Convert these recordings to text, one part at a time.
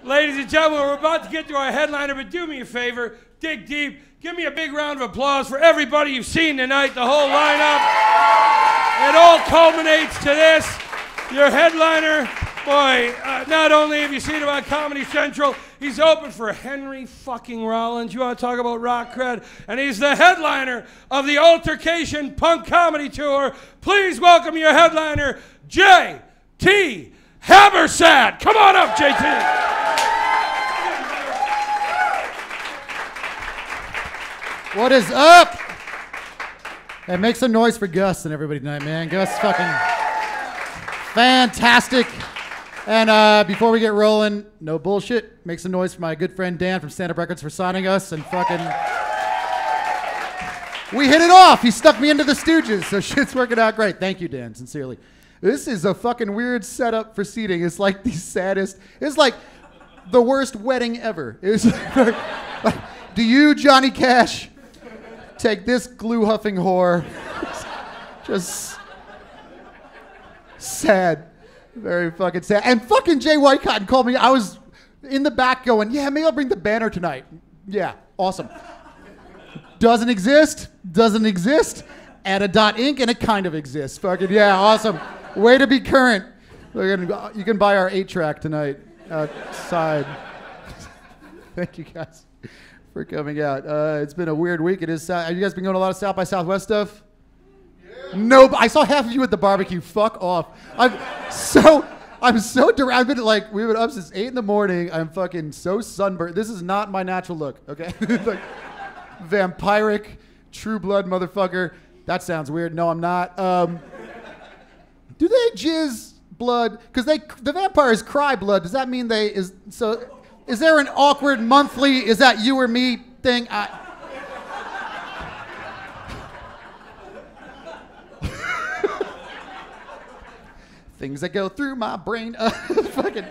Ladies and gentlemen, we're about to get to our headliner, but do me a favor, dig deep. Give me a big round of applause for everybody you've seen tonight, the whole lineup. It all culminates to this. Your headliner, boy, not only have you seen him on Comedy Central, he's open for Henry fucking Rollins. You want to talk about rock cred? And he's the headliner of the Altercation Punk Comedy Tour. Please welcome your headliner, J.T. Habersaat. Come on up, J.T. What is up? Hey, make some noise for Gus and everybody tonight, man. Gus is fucking fantastic. And before we get rolling, no bullshit. Make some noise for my good friend Dan from Stand Up Records for signing us and fucking... We hit it off. He stuck me into the Stooges, so shit's working out great. Thank you, Dan, sincerely. This is a fucking weird setup for seating. It's like the saddest... It's like the worst wedding ever. It's like, do you, Johnny Cash... take this glue-huffing whore. Just sad. Very fucking sad. And fucking Jay Whitecotton called me. I was in the back going, yeah, maybe I'll bring the banner tonight. Yeah, awesome. Doesn't exist. Doesn't exist. Add a .inc and it kind of exists. Fucking yeah, awesome. Way to be current. You can buy our 8-track tonight outside. Thank you, guys, for coming out. It's been a weird week. It is. Have you guys been going to a lot of South by Southwest stuff? Yeah. No, I saw half of you at the barbecue. Fuck off. I'm so I've been like, we've been up since 8 in the morning. I'm fucking so sunburned. This is not my natural look. Okay, like vampiric, true blood motherfucker. That sounds weird. No, I'm not. Do they jizz blood? Because the vampires cry blood. Does that mean they is so? Is there an awkward monthly, is that you or me thing? Things that go through my brain. Fucking.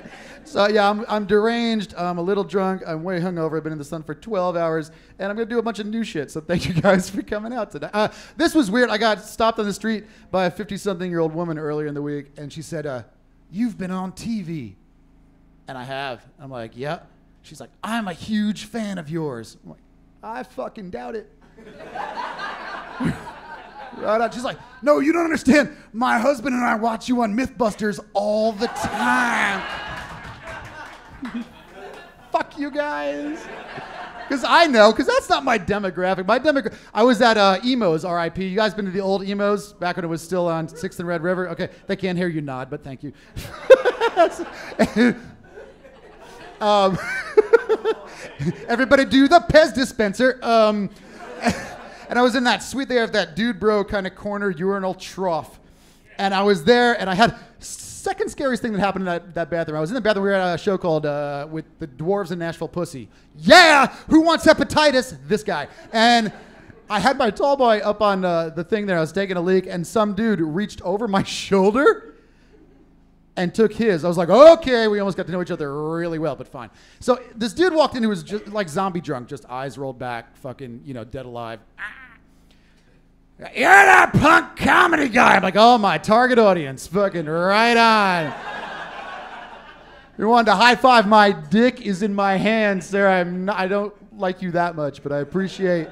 So yeah, I'm deranged. I'm a little drunk. I'm way hungover. I've been in the sun for 12 hours, and I'm gonna do a bunch of new shit. So thank you guys for coming out today. This was weird. I got stopped on the street by a 50-something-year-old woman earlier in the week, and she said, "You've been on TV." And I have. I'm like, yep. She's like, I'm a huge fan of yours. I'm like, I fucking doubt it. Right on. She's like, no, you don't understand. My husband and I watch you on Mythbusters all the time. Fuck you guys. Because I know, because that's not my demographic. I was at Emo's, RIP. You guys been to the old Emo's back when it was still on 6th and Red River? Okay, they can't hear you nod, but thank you. Everybody do the Pez dispenser. And I was in that suite. They have that dude bro kind of corner urinal trough. And I was there, and I had second scariest thing that happened in that bathroom. I was in the bathroom. We were at a show called with the Dwarves in Nashville Pussy. Yeah! Who wants hepatitis? This guy. And I had my tall boy up on the thing there. I was taking a leak, and some dude reached over my shoulder and took his. I was like, okay, we almost got to know each other really well, but fine. So this dude walked in who was just like zombie drunk, just eyes rolled back, fucking, dead alive. You're that punk comedy guy. I'm like, oh, my target audience. Fucking right on. You wanted to high five, my dick is in my hand, sir. I don't like you that much, but I appreciate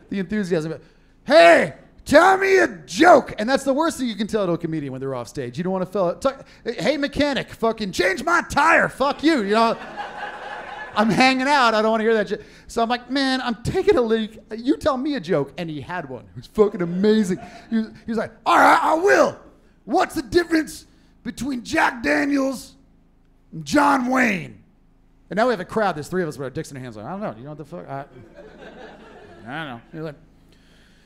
the enthusiasm. Hey! Tell me a joke. And that's the worst thing you can tell to a comedian when they're off stage. You don't want to talk, hey, mechanic, fucking change my tire. Fuck you. I'm hanging out. I don't want to hear that shit. So I'm like, man, I'm taking a leak. You tell me a joke. And he had one. It was fucking amazing. He was like, all right, I will. What's the difference between Jack Daniels and John Wayne? And now we have a crowd. There's 3 of us with our dicks in our hands. Like, I don't know. You know what the fuck? I don't know. You're like,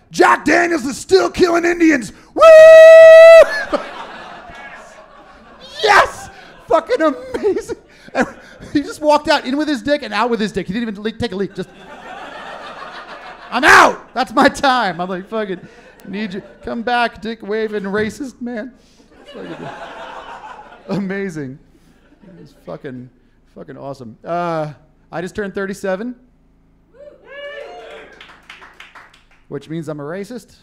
Jack Daniels is still killing Indians. Woo! Yes! Fucking amazing. And he just walked out, in with his dick and out with his dick. He didn't even take a leak. Just, I'm out. That's my time. I'm like, fucking, need you. Come back, dick waving racist man. Fucking amazing. It's fucking awesome. I just turned 37. Which means I'm a racist.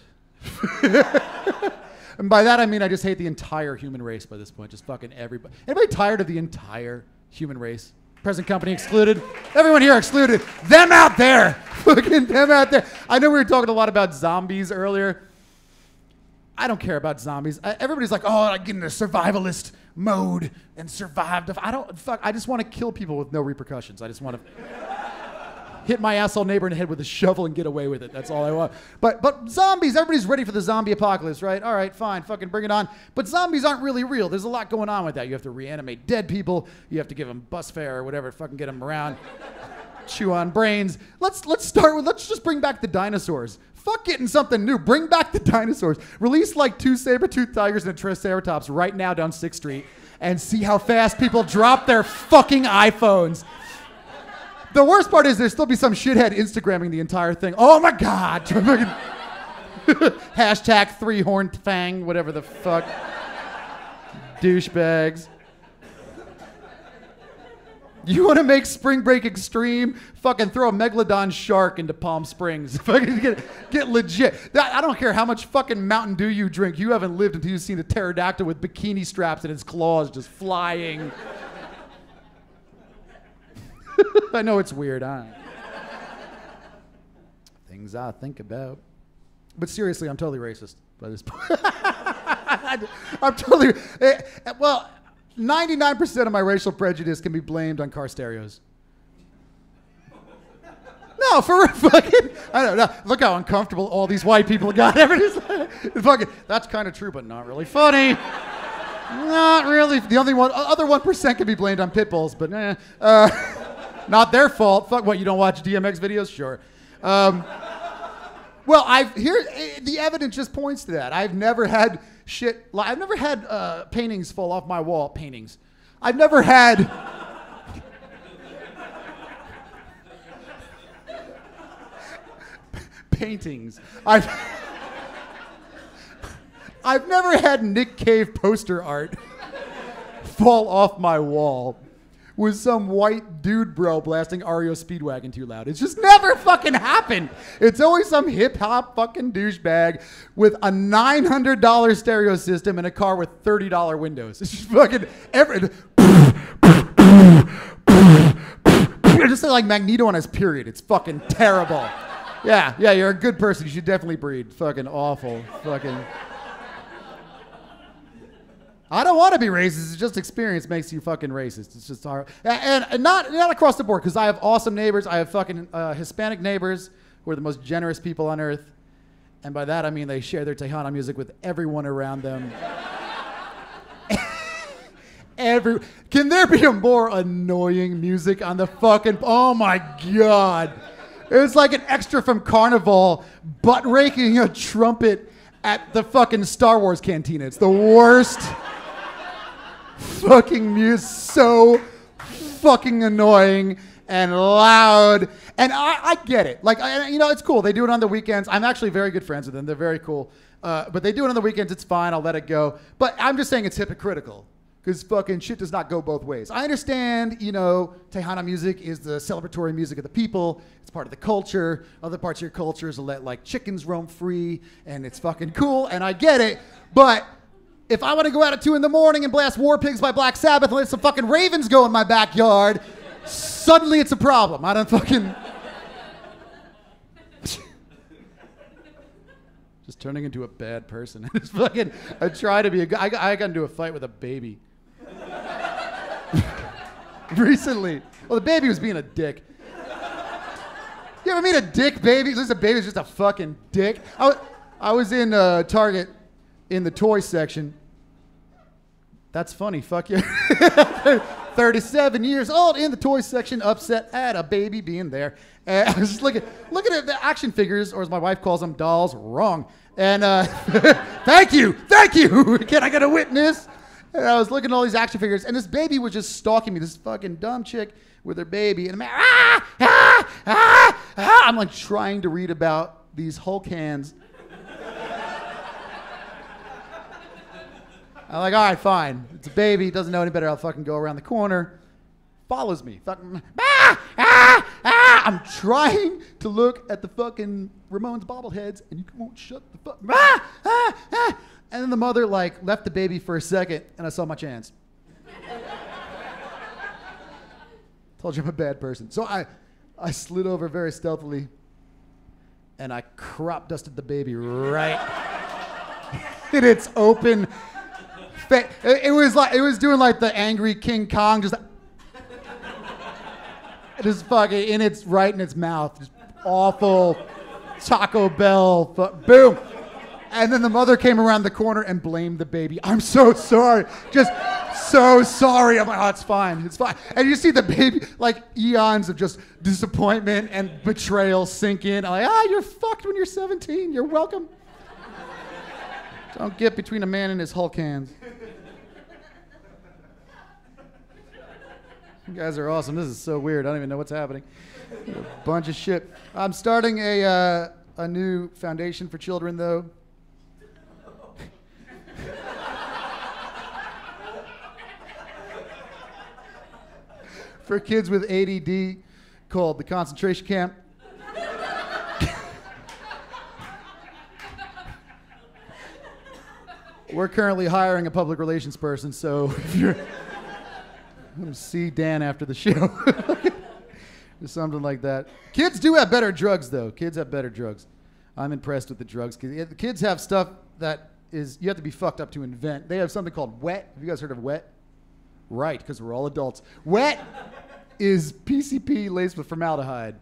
And by that I mean I just hate the entire human race by this point. Just fucking everybody. Anybody tired of the entire human race? Present company excluded. Everyone here excluded. Them out there. Fucking them out there. I know we were talking a lot about zombies earlier. I don't care about zombies. Everybody's like, oh, I get in a survivalist mode and survived. I just want to kill people with no repercussions. I just want to hit my asshole neighbor in the head with a shovel and get away with it. That's all I want. But zombies, everybody's ready for the zombie apocalypse, right? All right, fine, fucking bring it on. But zombies aren't really real. There's a lot going on with that. You have to reanimate dead people. You have to give them bus fare or whatever, fucking get them around. Chew on brains. Let's just bring back the dinosaurs. Fuck getting something new. Bring back the dinosaurs. Release like 2 saber-toothed tigers and a triceratops right now down 6th Street and see how fast people drop their fucking iPhones. The worst part is there'll still be some shithead Instagramming the entire thing. Oh my God. Hashtag 3-horned fang, whatever the fuck. Douchebags. You want to make spring break extreme? Fucking throw a megalodon shark into Palm Springs. Fucking get legit. I don't care how much fucking Mountain Dew you drink. You haven't lived until you've seen a pterodactyl with bikini straps and its claws just flying. I know it's weird, huh? Things I think about. But seriously, I'm totally racist by this point. I'm totally... Well... 99% of my racial prejudice can be blamed on car stereos. No, for fucking, I don't know. Look how uncomfortable all these white people got. Fucking, that's kind of true, but not really funny. Not really. The only other 1% can be blamed on pit bulls, but not their fault. Fuck, what, you don't watch DMX videos? Sure. Well, the evidence just points to that. I've never had paintings fall off my wall. Paintings. I've never had... paintings. I've never had Nick Cave poster art fall off my wall with some white dude bro blasting REO Speedwagon too loud. It's just never fucking happened. It's always some hip-hop fucking douchebag with a $900 stereo system and a car with $30 windows. It's just fucking just like Magneto on his period. It's fucking terrible. Yeah, you're a good person. You should definitely breed. Fucking awful. Fucking... I don't want to be racist. It's just experience makes you fucking racist. It's just hard. And not across the board, because I have awesome neighbors. I have fucking Hispanic neighbors who are the most generous people on earth. And by that, I mean they share their Tejana music with everyone around them. Can there be a more annoying music on the fucking... Oh, my God. It's like an extra from Carnival butt raking a trumpet at the fucking Star Wars cantina. It's the worst... fucking music, so fucking annoying and loud, and I get it. Like, it's cool. They do it on the weekends. I'm actually very good friends with them. They're very cool. But they do it on the weekends. It's fine. I'll let it go. But I'm just saying it's hypocritical because fucking shit does not go both ways. I understand, Tejana music is the celebratory music of the people. It's part of the culture. Other parts of your culture is to let like chickens roam free, and it's fucking cool. And I get it, but. If I want to go out at 2 in the morning and blast War Pigs by Black Sabbath and let some fucking ravens go in my backyard, suddenly it's a problem. I don't fucking... Just turning into a bad person. I try to be a good... I got into a fight with a baby. Recently. Well, the baby was being a dick. You ever meet a dick baby? Listen, a baby's just a fucking dick. I was in Target in the toy section. That's funny, fuck you. 37 years old in the toy section, upset at a baby being there. And I was just looking at the action figures, or as my wife calls them, dolls, wrong. And thank you. Can I get a witness? And I was looking at all these action figures, and this baby was just stalking me, this fucking dumb chick with her baby. And I'm like trying to read about these Hulk hands. I'm like, all right, fine. It's a baby. Doesn't know any better. I'll fucking go around the corner. Follows me. Fucking, I'm trying to look at the fucking Ramones bobbleheads, and you won't shut the fuck. And then the mother like left the baby for a second, and I saw my chance. Told you I'm a bad person. So I slid over very stealthily, and I crop dusted the baby right in its open face. It was doing like the angry King Kong, just fucking in its mouth, just awful Taco Bell, boom. And then the mother came around the corner and blamed the baby. I'm so sorry, just so sorry. I'm like, oh, it's fine, it's fine. And you see the baby, like eons of just disappointment and betrayal sink in. I'm like, you're fucked when you're 17. You're welcome. Don't get between a man and his Hulk hands. You guys are awesome. This is so weird. I don't even know what's happening. A bunch of shit. I'm starting a new foundation for children, though. For kids with ADD, called the concentration camp. We're currently hiring a public relations person, so if you're... Come see Dan after the show. Or something like that. Kids do have better drugs, though. Kids have better drugs. I'm impressed with the drugs. The kids have stuff that is, you have to be fucked up to invent. They have something called wet. Have you guys heard of wet? Right, because we're all adults. Wet is PCP laced with formaldehyde.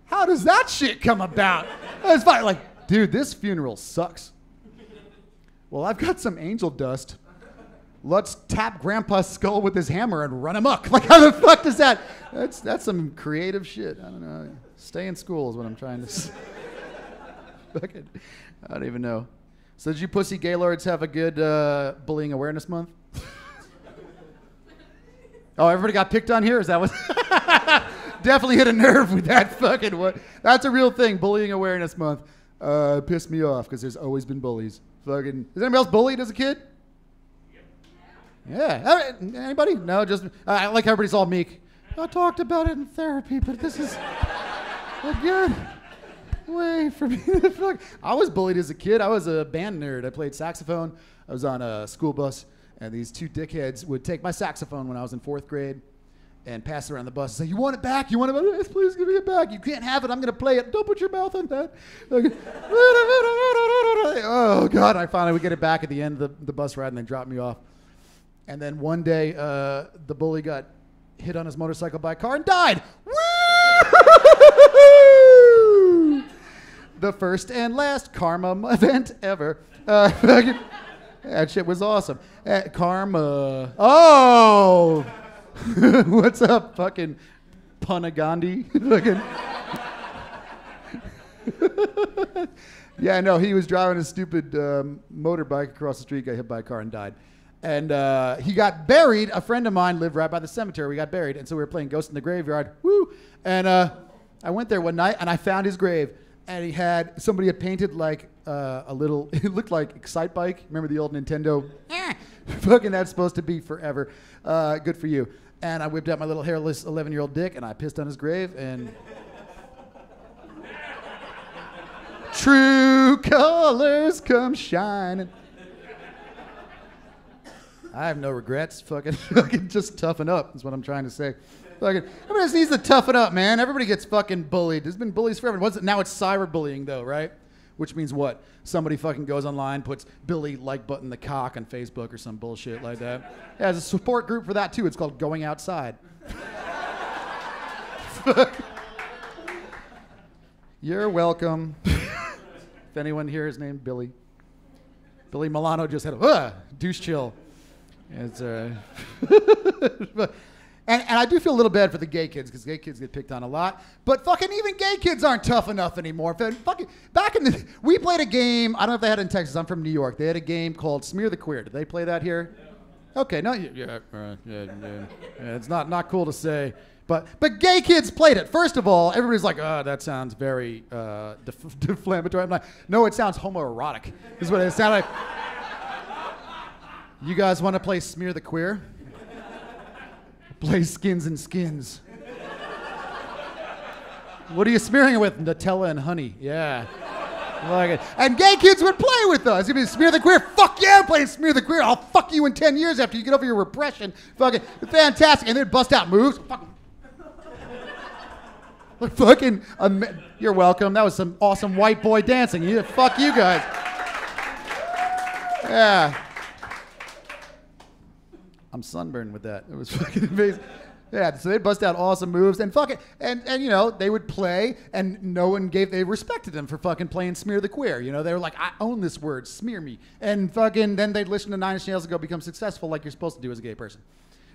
How does that shit come about? It's fine. Like, dude, this funeral sucks. Well, I've got some angel dust. Let's tap Grandpa's skull with his hammer and run amok. Like, how the fuck does that? That's some creative shit. I don't know. Stay in school is what I'm trying to say. Fucking, I don't even know. So did you pussy gaylords have a good bullying awareness month? Oh, everybody got picked on here? Is that what? Definitely hit a nerve with that fucking what? That's a real thing. Bullying awareness month pissed me off because there's always been bullies. Fucking. Is anybody else bullied as a kid? Yeah. Anybody? No, just I like how everybody's all meek. I talked about it in therapy, but this is a good way for me to fuck. I was bullied as a kid. I was a band nerd. I played saxophone. I was on a school bus, and these two dickheads would take my saxophone when I was in 4th grade and pass it around the bus and say, "You want it back? You want it back? Yes, please give me it back. You can't have it. I'm going to play it. Don't put your mouth on that." Like, oh, God. I finally would get it back at the end of the bus ride, and they dropped me off. And then one day, the bully got hit on his motorcycle by a car and died. Woo! The first and last karma event ever. That shit was awesome. Karma. Oh! What's up, fucking Punagandhi? Yeah, no, he was driving a stupid motorbike across the street, got hit by a car and died. And he got buried. A friend of mine lived right by the cemetery. We got buried. And so we were playing Ghost in the Graveyard. Woo! And I went there one night, and I found his grave. And he had, somebody had painted like a little, it looked like Excite Bike. Remember the old Nintendo? Fucking that's supposed to be forever. Good for you. And I whipped out my little hairless 11-year-old dick, and I pissed on his grave, and... True colors come shining. I have no regrets. Fucking just toughen up is what I'm trying to say. Fucking, everybody just needs to toughen up, man. Everybody gets fucking bullied. There's been bullies forever. Now it's cyberbullying, though, right? Which means what? Somebody fucking goes online, puts Billy like button the cock on Facebook or some bullshit like that. Yeah, there's a support group for that, too. It's called Going Outside. You're welcome. If anyone here is named Billy. Billy Milano just had a douche chill. It's and I do feel a little bad for the gay kids because gay kids get picked on a lot. But fucking even gay kids aren't tough enough anymore. Fucking back in the we played a game. I don't know if they had it in Texas. I'm from New York. They had a game called Smear the Queer. Did they play that here? Yeah. Okay, no, yeah. It's not cool to say. But gay kids played it. First of all, everybody's like, "Oh, that sounds very deflammatory." I'm like, "No, it sounds homoerotic." This is what it sounded like. You guys want to play Smear the Queer? Play Skins and Skins. What are you smearing it with? Nutella and honey. Yeah. And gay kids would play with us. It'd be Smear the Queer. Fuck yeah, I'm playing Smear the Queer. I'll fuck you in 10 years after you get over your repression. Fucking fantastic. And they'd bust out moves. You're welcome. That was some awesome white boy dancing. Fuck you guys. Yeah. I'm sunburned with that. It was fucking amazing. Yeah, so they'd bust out awesome moves and fucking and you know, they would play and they respected them for fucking playing Smear the Queer. You know, they were like, I own this word, smear me. And fucking then they'd listen to Nine Inch Nails and go become successful like you're supposed to do as a gay person.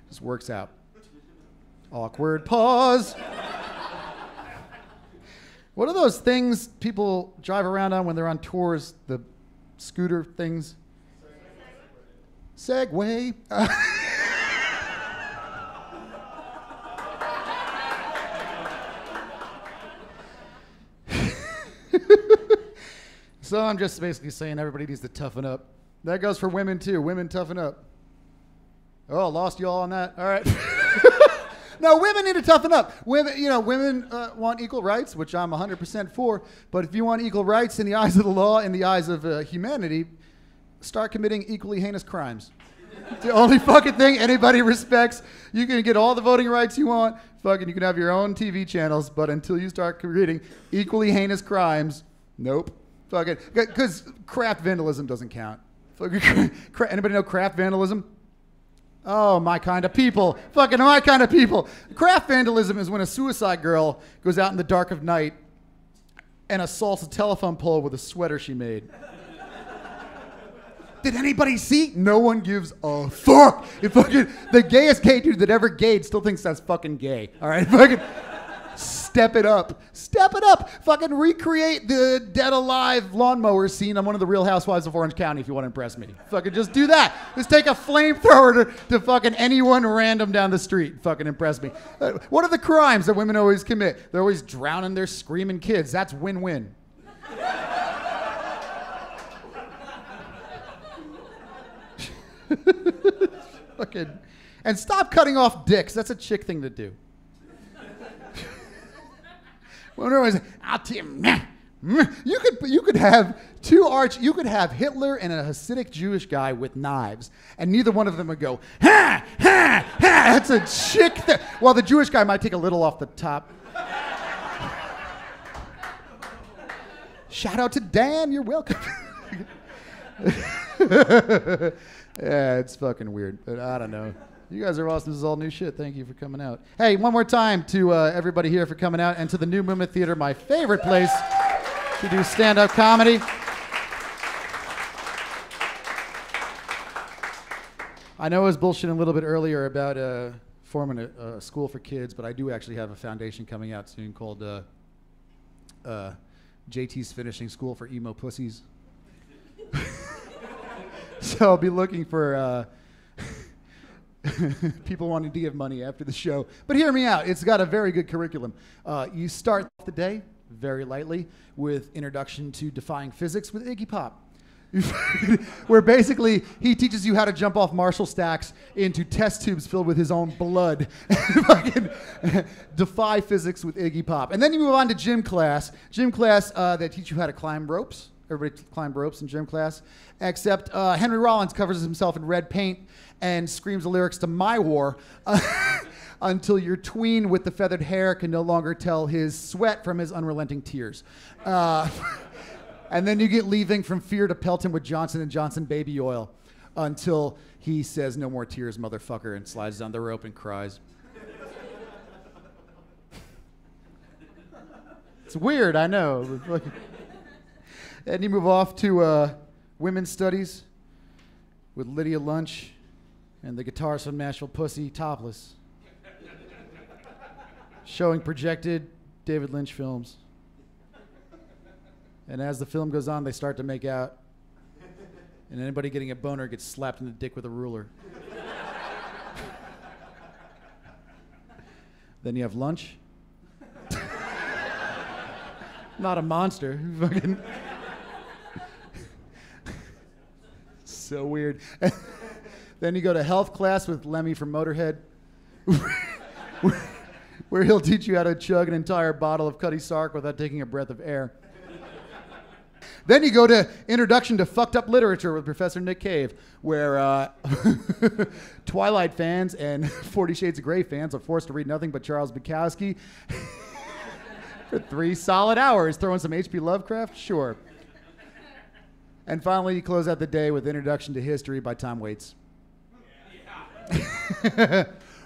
Just works out. Awkward pause. What are those things people drive around on when they're on tours? The scooter things? Segway. So I'm just basically saying everybody needs to toughen up. That goes for women too. Women toughen up. Oh, lost you all on that. All right. No, women need to toughen up. Women want equal rights, which I'm 100% for. But if you want equal rights in the eyes of the law, in the eyes of humanity, start committing equally heinous crimes. It's the only fucking thing anybody respects. You can get all the voting rights you want. Fucking, you can have your own TV channels, but until you start committing equally heinous crimes, nope. Fucking, because craft vandalism doesn't count. Anybody know craft vandalism? Oh, my kind of people. Fucking my kind of people. Craft vandalism is when a suicide girl goes out in the dark of night and assaults a telephone pole with a sweater she made. Did anybody see? No one gives a fuck. The gayest gay dude that ever gayed still thinks that's fucking gay. All right? Fucking step it up. Step it up. Fucking recreate the Dead Alive lawnmower scene on one of the Real Housewives of Orange County if you want to impress me. Fucking just do that. Just take a flamethrower to fucking anyone random down the street. Fucking impress me. What are the crimes that women always commit? They're always drowning their screaming kids. That's win-win. Fucking, and stop cutting off dicks. That's a chick thing to do. I'll tell you could have you could have Hitler and a Hasidic Jewish guy with knives, and neither one of them would go, ha, ha, ha. That's a chick thing. Well, the Jewish guy might take a little off the top. Shout out to Dan, you're welcome. Yeah, it's fucking weird, but I don't know. You guys are awesome. This is all new shit. Thank you for coming out. Hey, one more time to everybody here for coming out and to the New Movement Theater, my favorite place to do stand-up comedy. I know I was bullshitting a little bit earlier about forming a school for kids, but I do actually have a foundation coming out soon called JT's Finishing School for Emo Pussies. So I'll be looking for people wanting to give money after the show. But hear me out. It's got a very good curriculum. You start the day very lightly with Introduction to Defying Physics with Iggy Pop. Where basically he teaches you how to jump off Marshall stacks into test tubes filled with his own blood. Fucking defy physics with Iggy Pop. And then you move on to gym class. Gym class, they teach you how to climb ropes. Everybody climbed ropes in gym class, except Henry Rollins covers himself in red paint and screams the lyrics to My War until your tween with the feathered hair can no longer tell his sweat from his unrelenting tears. And then you get leaving from fear to pelt him with Johnson & Johnson baby oil until he says, "No more tears, motherfucker," and slides down the rope and cries. It's weird, I know. And you move off to women's studies with Lydia Lunch and the guitarist from Nashville Pussy, topless, showing projected David Lynch films. And as the film goes on, they start to make out, and anybody getting a boner gets slapped in the dick with a ruler. Then you have lunch. Not a monster. Fucking. So weird. Then you go to health class with Lemmy from Motorhead, where he'll teach you how to chug an entire bottle of Cutty Sark without taking a breath of air. Then you go to Introduction to Fucked Up Literature with Professor Nick Cave, where Twilight fans and 40 Shades of Grey fans are forced to read nothing but Charles Bukowski for 3 solid hours. Throw in some H.P. Lovecraft? Sure. And finally, you close out the day with Introduction to History by Tom Waits,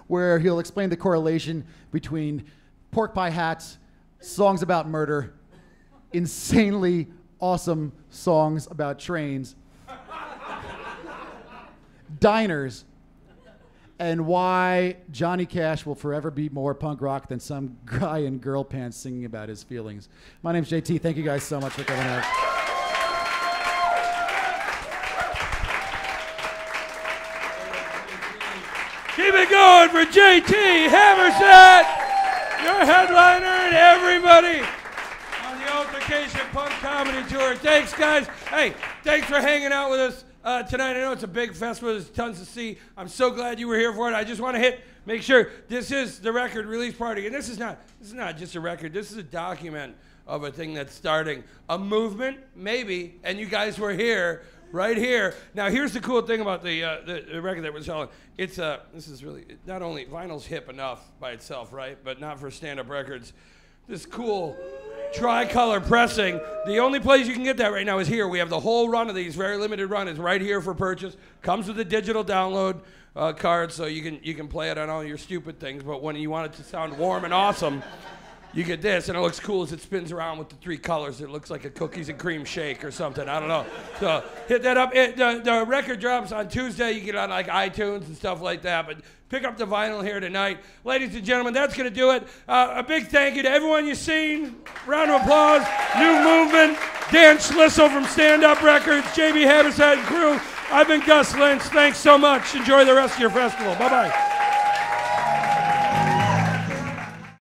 where he'll explain the correlation between pork pie hats, songs about murder, insanely awesome songs about trains, diners, and why Johnny Cash will forever be more punk rock than some guy in girl pants singing about his feelings. My name's JT. Thank you guys so much for coming out. Keep it going for JT Habersaat, your headliner, and everybody on the Altercation Punk Comedy Tour. Thanks, guys. Hey, thanks for hanging out with us tonight. I know it's a big festival. There's tons to see. I'm so glad you were here for it. I just want to make sure this is the record release party, and this is not just a record. This is a document of a thing that's starting a movement, maybe. And you guys were here. Right here. Now, here's the cool thing about the record that we're selling. It's this is really, not only vinyl's hip enough by itself, right? But not for stand-up records. This cool tricolor pressing. The only place you can get that right now is here. We have the whole run of these, very limited run, is right here for purchase. Comes with a digital download card, so you can play it on all your stupid things. But when you want it to sound warm and awesome, you get this, and it looks cool as it spins around with the 3 colors. It looks like a cookies and cream shake or something. I don't know. So hit that up. The record drops on Tuesday. You get it on like iTunes and stuff like that. But pick up the vinyl here tonight. Ladies and gentlemen, that's going to do it. A big thank you to everyone you've seen. Round of applause. New Movement. Dan Schlissel from Stand Up Records. JB Habersaat and crew. I've been Gus Lynch. Thanks so much. Enjoy the rest of your festival. Bye-bye.